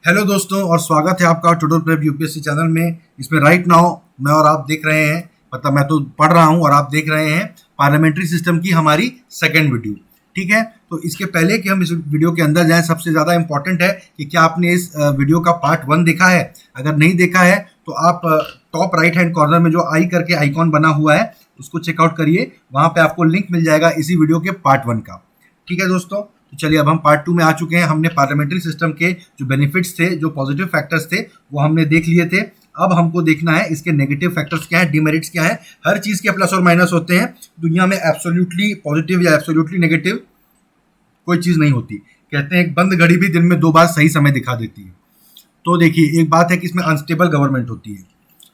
Hello दोस्तों और स्वागत है आपका टोटल प्रेप यूपीएससी चैनल में। इसमें राइट नाउ मैं और आप देख रहे हैं, मतलब मैं तो पढ़ रहा हूं और आप देख रहे हैं पार्लियामेंट्री सिस्टम की हमारी सेकंड वीडियो। ठीक है, तो इसके पहले कि हम इस वीडियो के अंदर जाएं, सबसे ज़्यादा इंपॉर्टेंट है कि क्या आपने इस वीडियो का पार्ट 1 देखा है। अगर नहीं देखा है तो आप टॉप राइट हैंड कॉर्नर में जो आई करके आइकॉन बना हुआ है उसको चेकआउट करिए, वहाँ पे आपको लिंक मिल जाएगा इसी वीडियो के पार्ट 1 का। ठीक है दोस्तों, तो चलिए अब हम पार्ट 2 में आ चुके हैं। हमने पार्लियामेंट्री सिस्टम के जो बेनिफिट्स थे, जो पॉजिटिव फैक्टर्स थे, वो हमने देख लिए थे। अब हमको देखना है इसके नेगेटिव फैक्टर्स क्या है, डिमेरिट्स क्या है। हर चीज़ के प्लस और माइनस होते हैं दुनिया में, एब्सोल्युटली पॉजिटिव या एब्सोल्युटली नेगेटिव कोई चीज़ नहीं होती। कहते हैं एक बंद घड़ी भी दिन में 2 बार सही समय दिखा देती है। तो देखिए, एक बात है कि इसमें अनस्टेबल गवर्नमेंट होती है।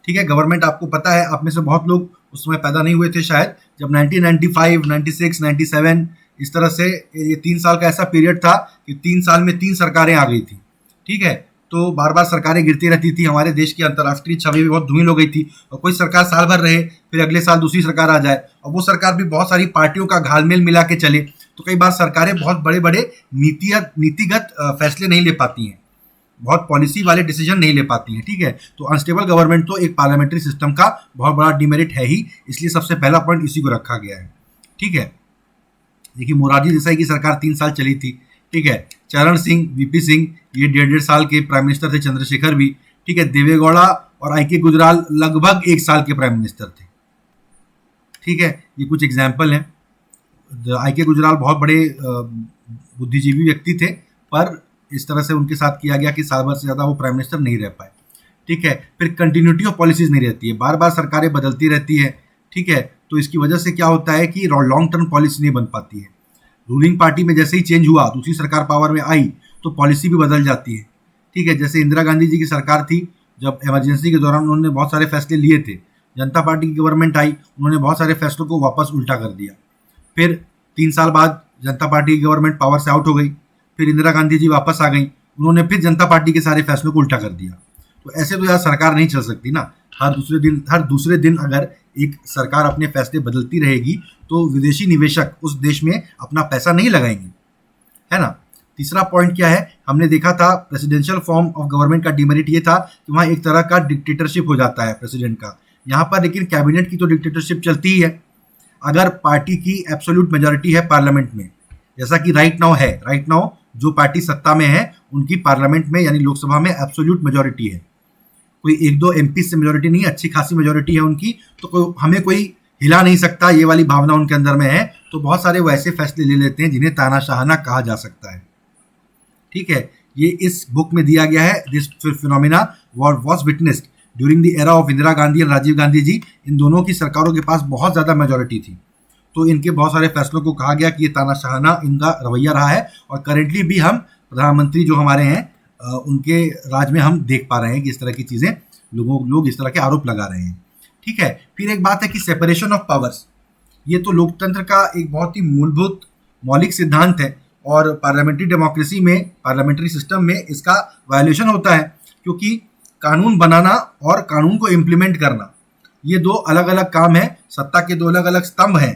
ठीक है, गवर्नमेंट आपको पता है, आप में से बहुत लोग उस समय पैदा नहीं हुए थे शायद, जब 1995, 96, 97 इस तरह से ये 3 साल का ऐसा पीरियड था कि 3 साल में 3 सरकारें आ गई थी। ठीक है, तो बार बार सरकारें गिरती रहती थी, हमारे देश की अंतर्राष्ट्रीय छवि भी बहुत धूमिल हो गई थी। और कोई सरकार साल भर रहे, फिर अगले साल दूसरी सरकार आ जाए, और वो सरकार भी बहुत सारी पार्टियों का घालमेल मिला के चले, तो कई बार सरकारें बहुत बड़े बड़े नीतिगत फैसले नहीं ले पाती हैं, बहुत पॉलिसी वाले डिसीजन नहीं ले पाती हैं। ठीक है, तो अनस्टेबल गवर्नमेंट तो एक पार्लियामेंट्री सिस्टम का बहुत बड़ा डिमेरिट है ही, इसलिए सबसे पहला पॉइंट इसी को रखा गया है। ठीक है, देखिए मोरारजी देसाई की सरकार 3 साल चली थी। ठीक है, चरण सिंह, वीपी सिंह ये 1.5 साल के प्राइम मिनिस्टर थे, चंद्रशेखर भी। ठीक है, देवेगौड़ा और आई के गुजराल लगभग 1 साल के प्राइम मिनिस्टर थे। ठीक है, ये कुछ एग्जाम्पल हैं। आई के गुजराल बहुत बड़े बुद्धिजीवी व्यक्ति थे, पर इस तरह से उनके साथ किया गया कि साल भर से ज़्यादा वो प्राइम मिनिस्टर नहीं रह पाए। ठीक है, फिर कंटिन्यूटी ऑफ पॉलिसीज नहीं रहती है, बार बार सरकारें बदलती रहती है। ठीक है, तो इसकी वजह से क्या होता है कि लॉन्ग टर्म पॉलिसी नहीं बन पाती है। रूलिंग पार्टी में जैसे ही चेंज हुआ, दूसरी सरकार पावर में आई, तो पॉलिसी भी बदल जाती है। ठीक है, जैसे इंदिरा गांधी जी की सरकार थी, जब इमरजेंसी के दौरान उन्होंने बहुत सारे फैसले लिए थे। जनता पार्टी की गवर्नमेंट आई, उन्होंने बहुत सारे फैसलों को वापस उल्टा कर दिया। फिर 3 साल बाद जनता पार्टी की गवर्नमेंट पावर से आउट हो गई, फिर इंदिरा गांधी जी वापस आ गई, उन्होंने फिर जनता पार्टी के सारे फैसलों को उल्टा कर दिया। तो ऐसे तो यार सरकार नहीं चल सकती ना। हर दूसरे दिन अगर एक सरकार अपने फैसले बदलती रहेगी तो विदेशी निवेशक उस देश में अपना पैसा नहीं लगाएंगे, है ना। तीसरा पॉइंट क्या है, हमने देखा था प्रेसिडेंशियल फॉर्म ऑफ गवर्नमेंट का डिमेरिट ये था कि वहाँ एक तरह का डिक्टेटरशिप हो जाता है प्रेसिडेंट का। यहाँ पर लेकिन कैबिनेट की तो डिक्टेटरशिप चलती ही है। अगर पार्टी की एब्सोल्यूट मेजॉरिटी है पार्लियामेंट में, जैसा कि राइट नाउ जो पार्टी सत्ता में है उनकी पार्लियामेंट में यानी लोकसभा में एब्सोल्यूट मेजॉरिटी है, कोई 1-2 एमपी से मेजॉरिटी नहीं, अच्छी खासी मेजॉरिटी है उनकी, तो हमें कोई हिला नहीं सकता, ये वाली भावना उनके अंदर में है। तो बहुत सारे वो ऐसे फैसले ले लेते हैं जिन्हें तानाशाहाना कहा जा सकता है। ठीक है, ये इस बुक में दिया गया है। This phenomena was witnessed during the era of Indira Gandhi और राजीव गांधी जी। इन दोनों की सरकारों के पास बहुत ज़्यादा मेजॉरिटी थी, तो इनके बहुत सारे फैसलों को कहा गया कि ये तानाशाहाना इनका रवैया रहा है। और करेंटली भी हम प्रधानमंत्री जो हमारे हैं उनके राज में हम देख पा रहे हैं कि इस तरह की चीज़ें लोग इस तरह के आरोप लगा रहे हैं। ठीक है, फिर एक बात है कि सेपरेशन ऑफ पावर्स, ये तो लोकतंत्र का एक बहुत ही मूलभूत मौलिक सिद्धांत है, और पार्लियामेंट्री डेमोक्रेसी में, पार्लियामेंट्री सिस्टम में इसका वायलेशन होता है, क्योंकि कानून बनाना और कानून को इम्प्लीमेंट करना ये 2 अलग अलग काम है। सत्ता के 2 अलग अलग स्तंभ हैं,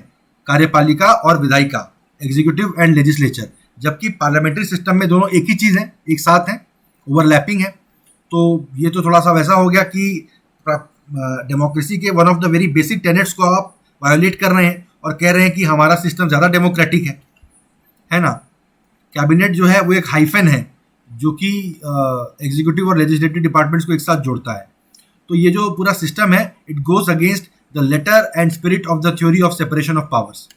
कार्यपालिका और विधायिका, एग्जीक्यूटिव एंड लेजिस्लेचर। जबकि पार्लियामेंट्री सिस्टम में दोनों एक ही चीज़ है, एक साथ हैं, ओवरलैपिंग है। तो ये तो थोड़ा सा वैसा हो गया कि डेमोक्रेसी के one of the very basic tenets को आप वायोलेट कर रहे हैं और कह रहे हैं कि हमारा सिस्टम ज़्यादा डेमोक्रेटिक है ना। कैबिनेट जो है वो एक हाइफन है जो कि एग्जीक्यूटिव और लेजिस्लेटिव डिपार्टमेंट्स को एक साथ जोड़ता है। तो ये जो पूरा सिस्टम है, it goes against the letter and spirit of the theory of separation of powers.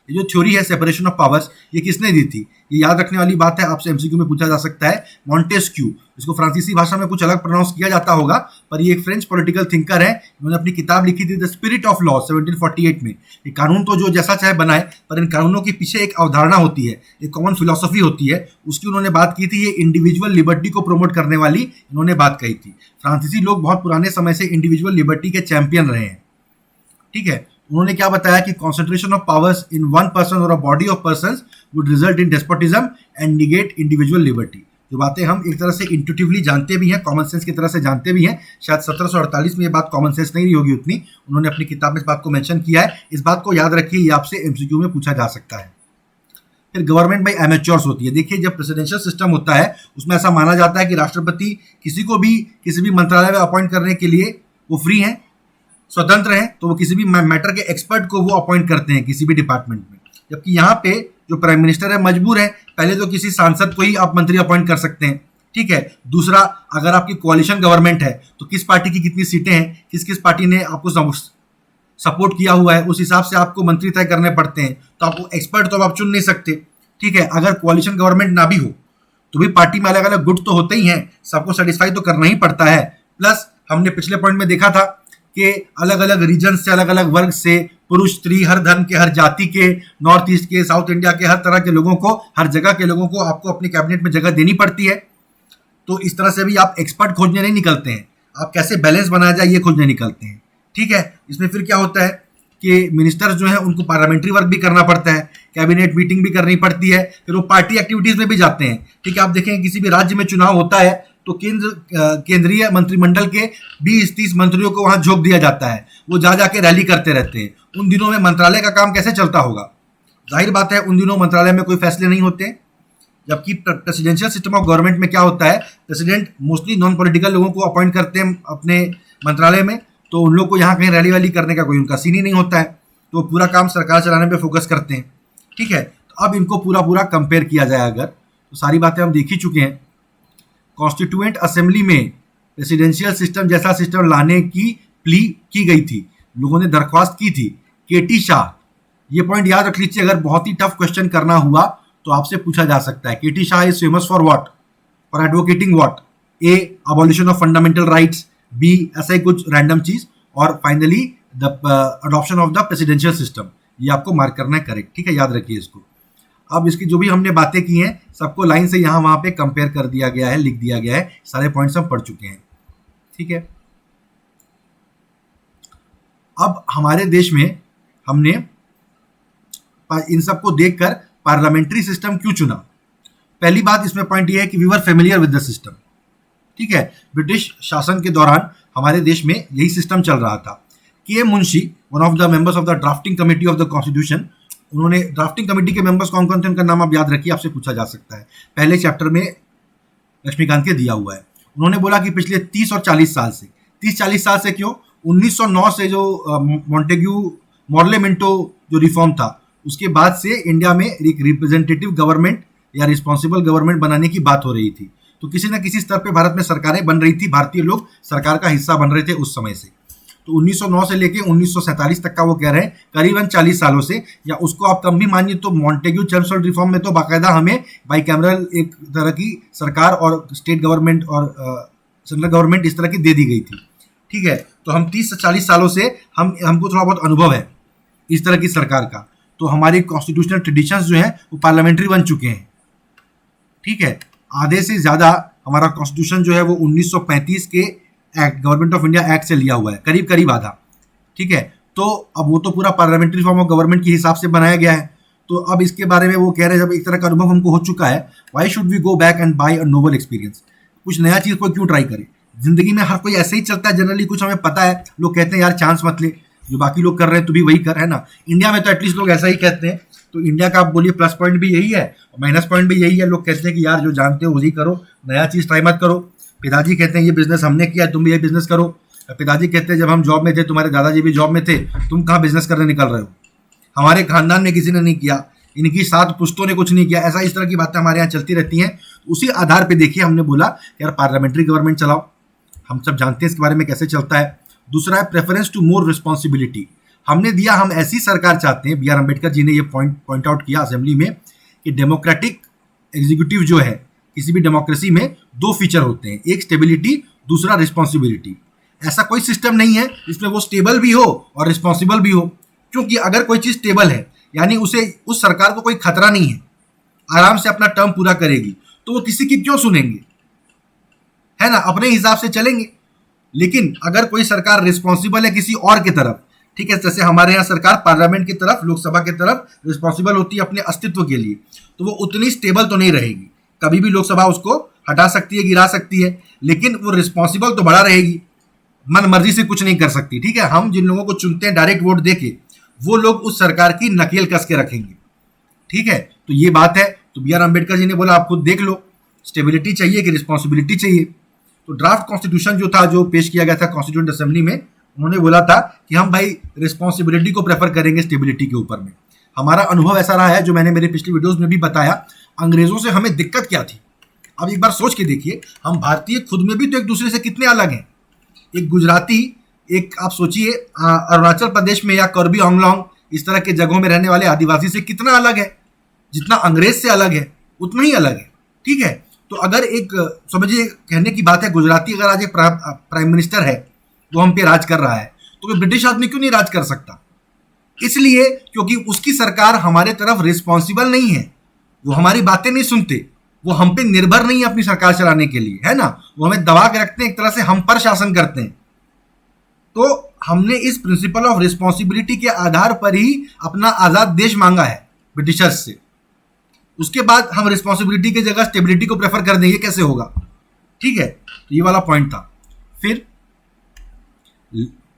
ये जो थ्योरी है सेपरेशन ऑफ पावर्स, ये किसने दी थी? ये याद रखने वाली बात है, आपसे एमसीक्यू में पूछा जा सकता है। मॉन्टेस्क्यू, इसको फ्रांसीसी भाषा में कुछ अलग प्रोनाउंस किया जाता होगा, पर ये एक फ्रेंच पॉलिटिकल थिंकर है। उन्होंने अपनी किताब लिखी थी द स्पिरिट ऑफ लॉ 1748 में। ये कानून तो जो जैसा चाहे बनाए, पर इन कानूनों के पीछे एक अवधारणा होती है, एक कॉमन फिलोसफी होती है, उसकी उन्होंने बात की थी। ये इंडिविजुअल लिबर्टी को प्रमोट करने वाली इन्होंने बात कही थी। फ्रांसीसी लोग बहुत पुराने समय से इंडिविजुअल लिबर्टी के चैंपियन रहे हैं। ठीक है, उन्होंने क्या बताया कि concentration of powers in one person or a body of persons would result in despotism and negate individual liberty. जो बातें हम एक तरह से इंट्यूटिवली जानते भी हैं, कॉमन सेंस की तरह से जानते भी हैं, शायद 1748 में ये बात कॉमन सेंस नहीं रही होगी उतनी, उन्होंने अपनी किताब में इस बात को मेंशन किया है। इस बात को याद रखिए, ये आपसे एमसीक्यू में पूछा जा सकता है। फिर गवर्नमेंट बाय एमेच्योर्स होती है। देखिए, जब प्रेसिडेंशियल सिस्टम होता है उसमें ऐसा माना जाता है कि राष्ट्रपति किसी को भी किसी भी मंत्रालय में अपॉइंट करने के लिए वो फ्री हैं, स्वतंत्र हैं, तो वो किसी भी मैटर के एक्सपर्ट को वो अपॉइंट करते हैं किसी भी डिपार्टमेंट में। जबकि यहाँ पे जो प्राइम मिनिस्टर है मजबूर है, पहले तो किसी सांसद को ही आप मंत्री अपॉइंट कर सकते हैं, ठीक है। दूसरा, अगर आपकी कोalition गवर्नमेंट है तो किस पार्टी की कितनी सीटें हैं, किस किस पार्टी ने आपको सपोर्ट किया हुआ है, उस हिसाब से आपको मंत्री तय करने पड़ते हैं। तो आपको एक्सपर्ट तो आप चुन नहीं सकते, ठीक है। अगर कोalition गवर्नमेंट ना भी हो तो भी पार्टी में अलग अलग गुट तो होते ही हैं, सबको सेटिस्फाई तो करना ही पड़ता है। प्लस हमने पिछले पॉइंट में देखा था कि अलग अलग रीजन से, अलग अलग वर्ग से, पुरुष स्त्री, हर धर्म के, हर जाति के, नॉर्थ ईस्ट के, साउथ इंडिया के, हर तरह के लोगों को, हर जगह के लोगों को आपको अपनी कैबिनेट में जगह देनी पड़ती है। तो इस तरह से भी आप एक्सपर्ट खोजने नहीं निकलते हैं, आप कैसे बैलेंस बनाया जाए ये खोजने निकलते हैं, ठीक है। इसमें फिर क्या होता है कि मिनिस्टर्स जो है उनको पार्लियामेंट्री वर्क भी करना पड़ता है, कैबिनेट मीटिंग भी करनी पड़ती है, फिर वो पार्टी एक्टिविटीज में भी जाते हैं, ठीक है। आप देखें किसी भी राज्य में चुनाव होता है तो केंद्रीय मंत्रिमंडल के 20-30 मंत्रियों को वहां झोंक दिया जाता है, वो जा जाके रैली करते रहते हैं। उन दिनों में मंत्रालय का काम कैसे चलता होगा? जाहिर बात है उन दिनों मंत्रालय में कोई फैसले नहीं होते। जबकि प्रेसिडेंशियल सिस्टम ऑफ गवर्नमेंट में क्या होता है, प्रेसिडेंट मोस्टली नॉन पॉलिटिकल लोगों को अपॉइंट करते हैं अपने मंत्रालय में, तो उन लोग को यहाँ कहीं रैली वैली करने का कोई उनका सीन ही नहीं होता है, तो पूरा काम सरकार चलाने पे फोकस करते हैं, ठीक है। तो अब इनको पूरा पूरा कंपेयर किया जाए अगर, तो सारी बातें हम देख ही चुके हैं। कॉन्स्टिट्यूएंट असेंबली में प्रेसिडेंशियल सिस्टम जैसा सिस्टम लाने की प्ली की गई थी, लोगों ने दरख्वास्त की थी। केटी शाह, ये पॉइंट याद रख लीजिए, अगर बहुत ही टफ क्वेश्चन करना हुआ तो आपसे पूछा जा सकता है, KT Shah is famous for what, for advocating what? A, abolition of fundamental rights, B, ऐसा ही कुछ रैंडम चीज, और finally the adoption of the presidential system. ये आपको मार्क करना है करेक्ट, ठीक है, याद रखिए इसको। अब इसकी जो भी हमने बातें की हैं सबको लाइन से यहाँ वहाँ पे कंपेयर कर दिया गया है, लिख दिया गया है, सारे पॉइंट्स हम पढ़ चुके हैं, ठीक है। अब हमारे देश में हमने इन सबको देखकर पार्लियामेंट्री सिस्टम क्यों चुना? पहली बात इसमें पॉइंट ये है कि we were familiar with the system, ठीक है। ब्रिटिश शासन के दौरान हमारे देश में यही सिस्टम चल रहा था। K M Munshi, one of the members of the drafting committee of the constitution, उन्होंने, ड्राफ्टिंग कमेटी के मेंबर्स कौन कौन थे उनका नाम आप याद रखिए, आपसे पूछा जा सकता है, पहले चैप्टर में लक्ष्मीकांत के दिया हुआ है। उन्होंने बोला कि पिछले 30 और 40 साल से, 30-40 साल से क्यों, 1909 से जो मॉन्टेग्यू मॉर्लेमेंटो जो रिफॉर्म था उसके बाद से इंडिया में एक रिप्रेजेंटेटिव गवर्नमेंट या रिस्पॉन्सिबल गवर्नमेंट बनाने की बात हो रही थी। तो किसी न किसी स्तर पे भारत में सरकारें बन रही थी, भारतीय लोग सरकार का हिस्सा बन रहे थे उस समय से। तो 1909 से लेके 1947 तक का वो कह रहे हैं, करीबन 40 सालों से, या उसको आप कम भी मानिए तो मॉन्टेग्यू चर्मस्फोर्ड रिफॉर्म में तो बाकायदा हमें बाइकैमरल एक तरह की सरकार और स्टेट गवर्नमेंट और सेंट्रल गवर्नमेंट इस तरह की दे दी गई थी, ठीक है। तो हम 30 से 40 सालों से हमको थोड़ा बहुत अनुभव है इस तरह की सरकार का, तो हमारी कॉन्स्टिट्यूशनल ट्रेडिशंस जो हैं वो पार्लियामेंट्री बन चुके हैं, ठीक है। आधे से ज़्यादा हमारा कॉन्स्टिट्यूशन जो है वो 1935 के act, government of India act से लिया हुआ है, करीब करीब आधा, ठीक है। तो अब वो तो पूरा पार्लियामेंट्री फॉर्म ऑफ गवर्नमेंट के हिसाब से बनाया गया है। तो अब इसके बारे में वो कह रहे हैं, जब एक तरह का अनुभव हमको हो चुका है, why should we go back and buy a novel experience? कुछ नया चीज़ को क्यों ट्राई करें? जिंदगी में हर कोई ऐसे ही चलता है जनरली, कुछ हमें पता है, लोग कहते हैं यार चांस मत ले, जो बाकी लोग कर रहे हैं तू भी वही कर, है ना। इंडिया में तो एटलीस्ट लोग ऐसा ही कहते हैं। तो इंडिया का आप बोलिए प्लस पॉइंट भी यही है और माइनस पॉइंट भी यही है, लोग कहते हैं कि यार जो जानते हो वही करो, नया चीज़ ट्राई मत करो। पिताजी कहते हैं ये बिजनेस हमने किया, तुम भी ये बिजनेस करो। पिताजी कहते हैं जब हम जॉब में थे, तुम्हारे दादाजी भी जॉब में थे, तुम कहाँ बिजनेस करने निकल रहे हो? हमारे खानदान में किसी ने नहीं किया, इनकी 7 पुश्तों ने कुछ नहीं किया। ऐसा इस तरह की बातें हमारे यहाँ चलती रहती हैं। उसी आधार पे देखिए हमने बोला यार पार्लियामेंट्री गवर्नमेंट चलाओ, हम सब जानते हैं इसके बारे में कैसे चलता है। दूसरा है प्रेफरेंस टू मोर रिस्पॉन्सिबिलिटी, हमने दिया, हम ऐसी सरकार चाहते हैं। बी आर अम्बेडकर जी ने ये पॉइंट आउट किया असेंबली में कि डेमोक्रेटिक एग्जीक्यूटिव जो है, किसी भी डेमोक्रेसी में 2 फीचर होते हैं, एक स्टेबिलिटी, दूसरा रिस्पॉन्सिबिलिटी। ऐसा कोई सिस्टम नहीं है जिसमें वो स्टेबल भी हो और रिस्पॉन्सिबल भी हो, क्योंकि अगर कोई चीज़ स्टेबल है यानी उसे, उस सरकार को कोई खतरा नहीं है, आराम से अपना टर्म पूरा करेगी, तो वो किसी की क्यों सुनेंगे, है ना, अपने हिसाब से चलेंगे। लेकिन अगर कोई सरकार रिस्पॉन्सिबल है किसी और की तरफ, ठीक है, जैसे हमारे यहाँ सरकार पार्लियामेंट की तरफ, लोकसभा की तरफ रिस्पॉन्सिबल होती है अपने अस्तित्व के लिए, तो वो उतनी स्टेबल तो नहीं रहेगी। कभी भी लोकसभा उसको हटा सकती है, गिरा सकती है, लेकिन वो रिस्पॉन्सिबल तो बड़ा रहेगी, मन मर्जी से कुछ नहीं कर सकती, ठीक है। हम जिन लोगों को चुनते हैं डायरेक्ट वोट देके, वो लोग उस सरकार की नकेल कस के रखेंगे, ठीक है। तो ये बात है। तो बी आर अम्बेडकर जी ने बोला आप खुद देख लो, स्टेबिलिटी चाहिए कि रिस्पॉन्सिबिलिटी चाहिए। तो ड्राफ्ट कॉन्स्टिट्यूशन जो था, जो पेश किया गया था कॉन्स्टिट्यूंट असेंबली में, उन्होंने बोला था कि हम भाई रिस्पॉन्सिबिलिटी को प्रेफर करेंगे स्टेबिलिटी के ऊपर में। हमारा अनुभव ऐसा रहा है, जो मैंने मेरे पिछली वीडियोस में भी बताया, अंग्रेजों से हमें दिक्कत क्या थी। अब एक बार सोच के देखिए, हम भारतीय खुद में भी तो एक दूसरे से कितने अलग हैं। एक गुजराती, एक आप सोचिए अरुणाचल प्रदेश में या कर्बी आंगलोंग इस तरह के जगहों में रहने वाले आदिवासी से कितना अलग है। जितना अंग्रेज से अलग है उतना ही अलग है, ठीक है। तो अगर एक समझिए, कहने की बात है, गुजराती अगर आज एक प्राइम मिनिस्टर है, वो हम पे राज कर रहा है, तो कोई ब्रिटिश आदमी क्यों नहीं राज कर सकता? इसलिए क्योंकि उसकी सरकार हमारे तरफ रिस्पॉन्सिबल नहीं है, वो हमारी बातें नहीं सुनते, वो हम पे निर्भर नहीं है अपनी सरकार चलाने के लिए, है ना। वो हमें दबा के रखते हैं, एक तरह से हम पर शासन करते हैं। तो हमने इस प्रिंसिपल ऑफ रिस्पॉन्सिबिलिटी के आधार पर ही अपना आजाद देश मांगा है ब्रिटिशर्स से। उसके बाद हम रिस्पॉन्सिबिलिटी की जगह स्टेबिलिटी को प्रेफर कर देंगे, कैसे होगा? ठीक है, तो ये वाला पॉइंट था। फिर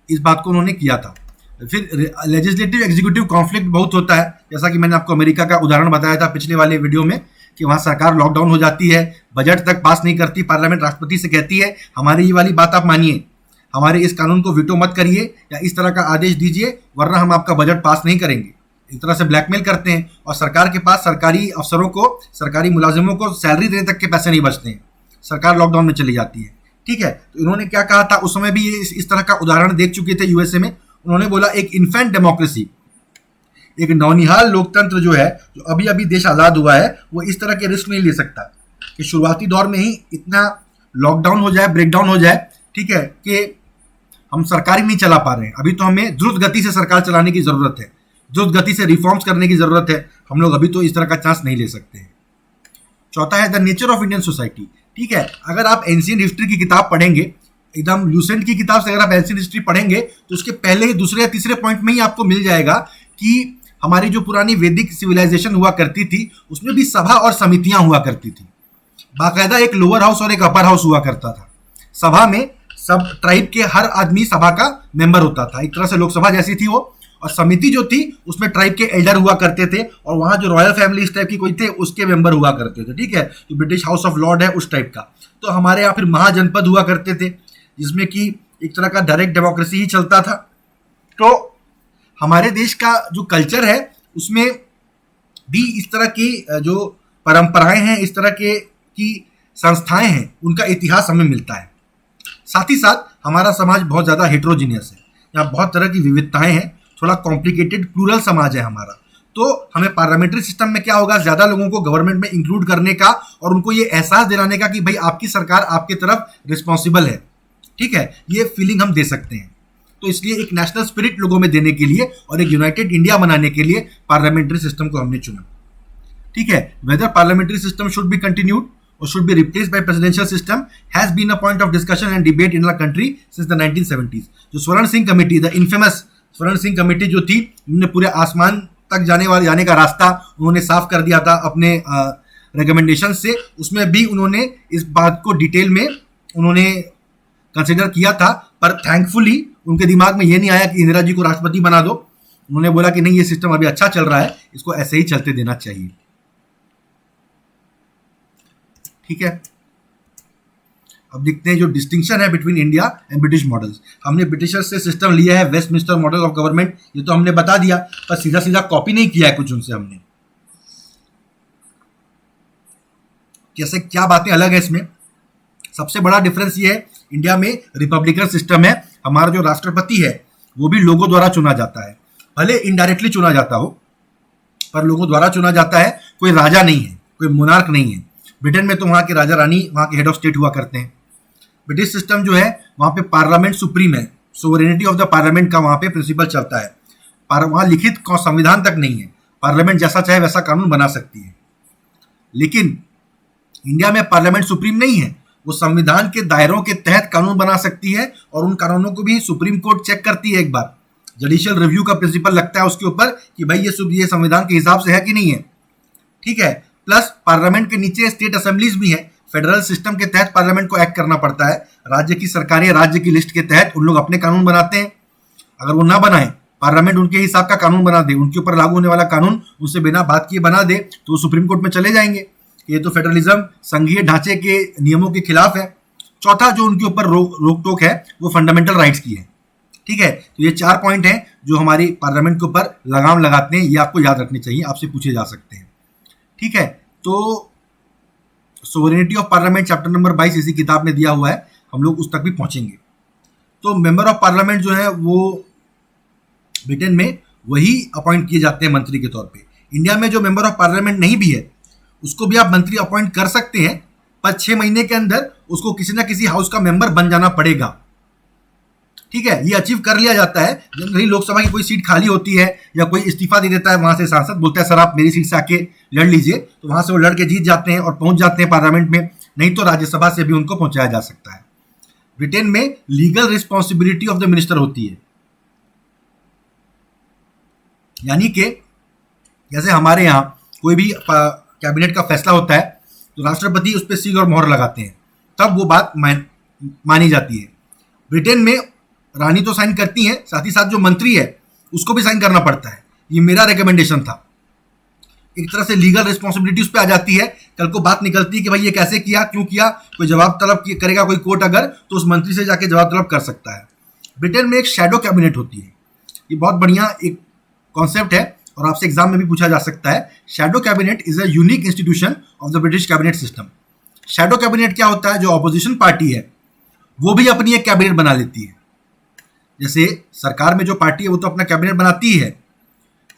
इस बात को उन्होंने किया था। फिर लेजिस्लेटिव एग्जीक्यूटिव कॉन्फ्लिक्ट बहुत होता है, जैसा कि मैंने आपको अमेरिका का उदाहरण बताया था पिछले वाले वीडियो में, कि वहाँ सरकार लॉकडाउन हो जाती है, बजट तक पास नहीं करती, पार्लियामेंट राष्ट्रपति से कहती है हमारी ये वाली बात आप मानिए, हमारे इस कानून को वीटो मत करिए या इस तरह का आदेश दीजिए, वरना हम आपका बजट पास नहीं करेंगे। एक तरह से ब्लैकमेल करते हैं, और सरकार के पास सरकारी अफसरों को, सरकारी मुलाजिमों को सैलरी देने तक के पैसे नहीं बचते हैं, सरकार लॉकडाउन में चली जाती है। ठीक है, तो इन्होंने क्या कहा था, उस समय भी ये इस तरह का उदाहरण देख चुके थे यूएसए में। उन्होंने बोला एक इन्फेंट डेमोक्रेसी, एक नौनिहाल लोकतंत्र जो है, जो अभी अभी देश आज़ाद हुआ है, वो इस तरह के रिस्क नहीं ले सकता कि शुरुआती दौर में ही इतना लॉकडाउन हो जाए, ब्रेकडाउन हो जाए, ठीक है, कि हम सरकार ही नहीं चला पा रहे हैं। अभी तो हमें द्रुत गति से सरकार चलाने की ज़रूरत है, द्रुत गति से रिफॉर्म्स करने की ज़रूरत है। हम लोग अभी तो इस तरह का चांस नहीं ले सकते हैं। चौथा है the nature of Indian society. ठीक है, अगर आप एंशियंट हिस्ट्री की किताब पढ़ेंगे, एकदम ल्यूसेंट की किताब से अगर आप एंशियंट हिस्ट्री पढ़ेंगे, तो उसके पहले, दूसरे या तीसरे पॉइंट में ही आपको मिल जाएगा कि हमारी जो पुरानी वैदिक सिविलाइजेशन हुआ करती थी, उसमें भी सभा और समितियां हुआ करती थी। बाकायदा एक लोअर हाउस और एक अपर हाउस हुआ करता था। सभा में सब ट्राइब के हर आदमी सभा का मेंबर होता था, एक तरह से लोकसभा जैसी थी वो। और समिति जो थी, उसमें ट्राइब के एल्डर हुआ करते थे, और वहां जो रॉयल फैमिली इस टाइप की कोई थे, उसके मेंबर हुआ करते थे। ठीक है, जो ब्रिटिश हाउस ऑफ लॉर्ड है उस टाइप का। तो हमारे यहाँ फिर महाजनपद हुआ करते थे, जिसमें कि एक तरह का डायरेक्ट डेमोक्रेसी ही चलता था। तो हमारे देश का जो कल्चर है, उसमें भी इस तरह की जो परंपराएं हैं, इस तरह के की संस्थाएं हैं, उनका इतिहास हमें मिलता है। साथ ही साथ हमारा समाज बहुत ज़्यादा हेट्रोजीनियस है, यहाँ बहुत तरह की विविधताएं हैं, थोड़ा कॉम्प्लिकेटेड प्लूरल समाज है हमारा। तो हमें पार्लियामेंट्री सिस्टम में क्या होगा, ज़्यादा लोगों को गवर्नमेंट में इंक्लूड करने का, और उनको ये एहसास दिलाने का कि भाई आपकी सरकार आपके तरफ रिस्पॉन्सिबल है। ठीक है, ये फीलिंग हम दे सकते हैं। तो इसलिए एक नेशनल स्पिरिट लोगों में देने के लिए और एक यूनाइटेड इंडिया बनाने के लिए पार्लियामेंट्री सिस्टम को हमने चुना। ठीक है, whether parliamentary system should be continued or should be replaced by presidential system has been a point of discussion and debate in our country since the 1970s। जो स्वर्ण सिंह कमेटी, द इनफेमस स्वर्ण Singh committee जो थी, उन्होंने पूरे आसमान तक जाने का रास्ता उन्होंने साफ कर दिया था अपने रिकमेंडेशन से। उसमें भी उन्होंने इस बात को डिटेल में उन्होंने कंसिडर किया था, पर थैंकफुली उनके दिमाग में ये नहीं आया कि इंदिरा जी को राष्ट्रपति बना दो। उन्होंने बोला कि नहीं, ये सिस्टम अभी अच्छा चल रहा है, इसको ऐसे ही चलते देना चाहिए। ठीक है, अब देखते हैं जो डिस्टिंक्शन है between India and British models. हमने ब्रिटिशर्स से सिस्टम लिया है, वेस्टमिंस्टर मॉडल ऑफ गवर्नमेंट, ये तो हमने बता दिया, पर सीधा सीधा कॉपी नहीं किया है कुछ उनसे हमने। कैसे, क्या बातें अलग है इसमें? सबसे बड़ा डिफरेंस ये है, इंडिया में रिपब्लिकन सिस्टम है, हमारा जो राष्ट्रपति है वो भी लोगों द्वारा चुना जाता है, भले इनडायरेक्टली चुना जाता हो, पर लोगों द्वारा चुना जाता है। कोई राजा नहीं है, कोई मोनार्क नहीं है। ब्रिटेन में तो वहाँ के राजा रानी वहाँ के हेड ऑफ स्टेट हुआ करते हैं। ब्रिटिश सिस्टम जो है, वहाँ पे पार्लियामेंट सुप्रीम है, सोवरेनिटी ऑफ द पार्लियामेंट का वहाँ पे प्रिंसिपल चलता है। पर वहाँ लिखित संविधान तक नहीं है, पार्लियामेंट जैसा चाहे वैसा कानून बना सकती है। लेकिन इंडिया में पार्लियामेंट सुप्रीम नहीं है, वो संविधान के दायरों के तहत कानून बना सकती है, और उन कानूनों को भी सुप्रीम कोर्ट चेक करती है एक बार। जुडिशियल रिव्यू का प्रिंसिपल लगता है उसके ऊपर कि भाई ये संविधान के हिसाब से है कि नहीं है। ठीक है, प्लस पार्लियामेंट के नीचे स्टेट असेंबलीज भी हैं। फेडरल सिस्टम के तहत पार्लियामेंट को एक्ट करना पड़ता है। राज्य की सरकारें राज्य की लिस्ट के तहत उन लोग अपने कानून बनाते हैं। अगर वो ना बनाएं पार्लियामेंट उनके हिसाब का कानून बना दे, उनके ऊपर लागू होने वाला कानून उनसे बिना बात किए बना दे, तो वो सुप्रीम कोर्ट में चले जाएंगे। ये तो फेडरलिज्म संघीय ढांचे के नियमों के खिलाफ है। चौथा जो उनके ऊपर रोक टोक है वो फंडामेंटल राइट्स की है। ठीक है, तो ये 4 पॉइंट हैं जो हमारी पार्लियामेंट के ऊपर लगाम लगाते हैं, ये आपको याद रखने चाहिए, आपसे पूछे जा सकते हैं। ठीक है, तो sovereignty of parliament chapter number 22 इसी किताब में दिया हुआ है, हम लोग उस तक भी पहुंचेंगे। तो मेंबर ऑफ पार्लियामेंट जो है वो ब्रिटेन में वही अपॉइंट किए जाते हैं मंत्री के तौर पे। इंडिया में जो मेंबर ऑफ पार्लियामेंट नहीं भी है उसको भी आप मंत्री अपॉइंट कर सकते हैं, पर 6 महीने के अंदर उसको किसी ना किसी हाउस का मेंबर बन जाना पड़ेगा। ठीक है, ये अचीव कर लिया जाता है। जनरली लोकसभा की कोई सीट खाली होती है या कोई इस्तीफा दे देता है, वहां से सांसद बोलता है सर आप मेरी सीट से आके लड़ लीजिए, तो वहां से वो लड़ के जीत जाते हैं और पहुंच जाते हैं पार्लियामेंट में, नहीं तो राज्यसभा से भी उनको पहुंचाया जा सकता है। ब्रिटेन में legal responsibility of the minister होती है, यानी कि जैसे हमारे यहाँ कोई भी कैबिनेट का फैसला होता है तो राष्ट्रपति उस पर सील और मोहर लगाते हैं, तब वो बात मानी जाती है। ब्रिटेन में रानी तो साइन करती हैं, साथ ही साथ जो मंत्री है उसको भी साइन करना पड़ता है। ये मेरा रिकमेंडेशन था। एक तरह से लीगल रिस्पॉन्सिबिलिटी उस पर आ जाती है। कल को बात निकलती है कि भाई ये कैसे किया, क्यों किया, कोई जवाब तलब करेगा कोई कोर्ट अगर, तो उस मंत्री से जाके जवाब तलब कर सकता है। ब्रिटेन में एक शैडो कैबिनेट होती है, ये बहुत बढ़िया एक कॉन्सेप्ट है और आपसे एग्जाम में भी पूछा जा सकता है। Shadow cabinet is a unique institution of the British cabinet system. Shadow cabinet क्या होता है, जो ऑपोजिशन पार्टी है वो भी अपनी एक कैबिनेट बना लेती है। जैसे सरकार में जो पार्टी है वो तो अपना कैबिनेट बनाती है,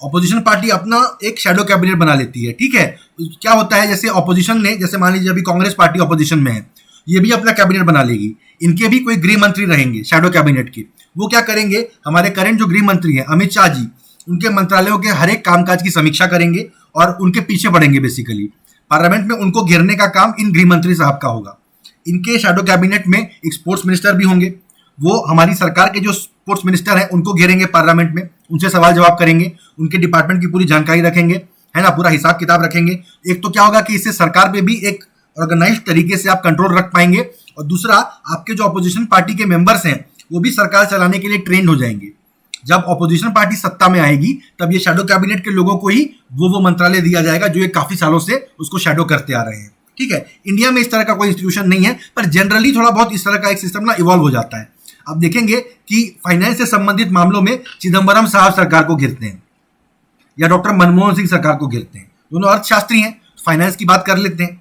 ऑपोजिशन पार्टी अपना एक शैडो कैबिनेट बना लेती है। ठीक है, क्या होता है, जैसे ऑपोजिशन ने, जैसे मान लीजिए अभी कांग्रेस पार्टी ऑपोजिशन में है, ये भी अपना कैबिनेट बना लेगी। इनके भी कोई गृह मंत्री रहेंगे शैडो कैबिनेट के, वो क्या करेंगे, हमारे करंट जो गृह मंत्री हैं अमित शाह जी, उनके मंत्रालयों के हर एक कामकाज की समीक्षा करेंगे और उनके पीछे पड़ेंगे। बेसिकली पार्लियामेंट में उनको घेरने का काम इन गृह मंत्री साहब का होगा। इनके शैडो कैबिनेट में एक स्पोर्ट्स मिनिस्टर भी होंगे, वो हमारी सरकार के जो स्पोर्ट्स मिनिस्टर हैं उनको घेरेंगे पार्लियामेंट में, उनसे सवाल जवाब करेंगे, उनके डिपार्टमेंट की पूरी जानकारी रखेंगे, है ना, पूरा हिसाब किताब रखेंगे। एक तो क्या होगा कि इससे सरकार पे भी एक ऑर्गेनाइज्ड तरीके से आप कंट्रोल रख पाएंगे, और दूसरा आपके जो अपोजिशन पार्टी के मेंबर्स हैं वो भी सरकार चलाने के लिए ट्रेंड हो जाएंगे। जब अपोजिशन पार्टी सत्ता में आएगी तब ये शैडो कैबिनेट के लोगों को ही वो मंत्रालय दिया जाएगा जो ये काफी सालों से उसको शैडो करते आ रहे हैं। ठीक है, इंडिया में इस तरह का कोई इंस्टीट्यूशन नहीं है, पर जनरली थोड़ा बहुत इस तरह का एक सिस्टम ना इवॉल्व हो जाता है। आप देखेंगे कि फाइनेंस से संबंधित मामलों में चिदम्बरम साहब सरकार को घेरते हैं या डॉक्टर मनमोहन सिंह सरकार को घेरते हैं, दोनों अर्थशास्त्री हैं, फाइनेंस की बात कर लेते हैं,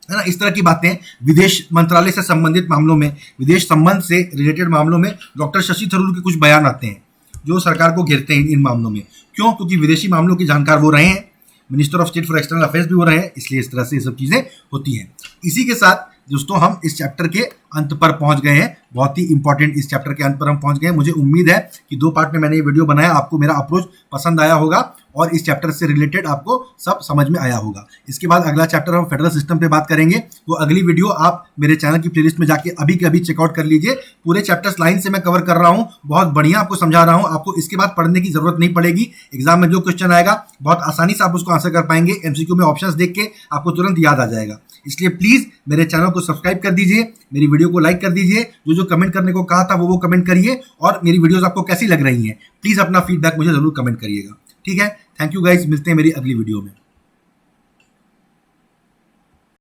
है ना। इस तरह की बातें विदेश मंत्रालय से संबंधित मामलों में, विदेश संबंध से रिलेटेड मामलों में डॉक्टर शशि थरूर के कुछ बयान आते हैं जो सरकार को घेरते हैं इन मामलों में। क्यों? क्योंकि विदेशी मामलों के जानकार वो रहे हैं, minister of state for external affairs भी हो रहे हैं, इसलिए इस तरह से ये सब चीज़ें होती हैं। इसी के साथ दोस्तों हम इस चैप्टर के अंत पर पहुंच गए हैं, बहुत ही इंपॉर्टेंट इस चैप्टर के अंत पर हम पहुंच गए हैं। मुझे उम्मीद है कि 2 पार्ट में मैंने ये वीडियो बनाया, आपको मेरा अप्रोच पसंद आया होगा और इस चैप्टर से रिलेटेड आपको सब समझ में आया होगा। इसके बाद अगला चैप्टर हम फेडरल सिस्टम पे बात करेंगे, वो अगली वीडियो आप मेरे चैनल की प्लेलिस्ट में जाके अभी के अभी चेकआउट कर लीजिए। पूरे चैप्टर्स लाइन से मैं कवर कर रहा हूँ, बहुत बढ़िया आपको समझा रहा हूँ, आपको इसके बाद पढ़ने की जरूरत नहीं पड़ेगी। एग्जाम में जो क्वेश्चन आएगा बहुत आसानी से आप उसको आंसर कर पाएंगे, एमसीक्यू में ऑप्शंस देख के आपको तुरंत याद आ जाएगा। इसलिए प्लीज मेरे चैनल को सब्सक्राइब कर दीजिए, मेरी वीडियो को लाइक कर दीजिए, जो कमेंट करने को कहा था वो कमेंट करिए, और मेरी वीडियोस आपको कैसी लग रही हैं प्लीज अपना फीडबैक मुझे जरूर कमेंट करिएगा। ठीक है, थैंक यू गाइज, मिलते हैं मेरी अगली वीडियो में।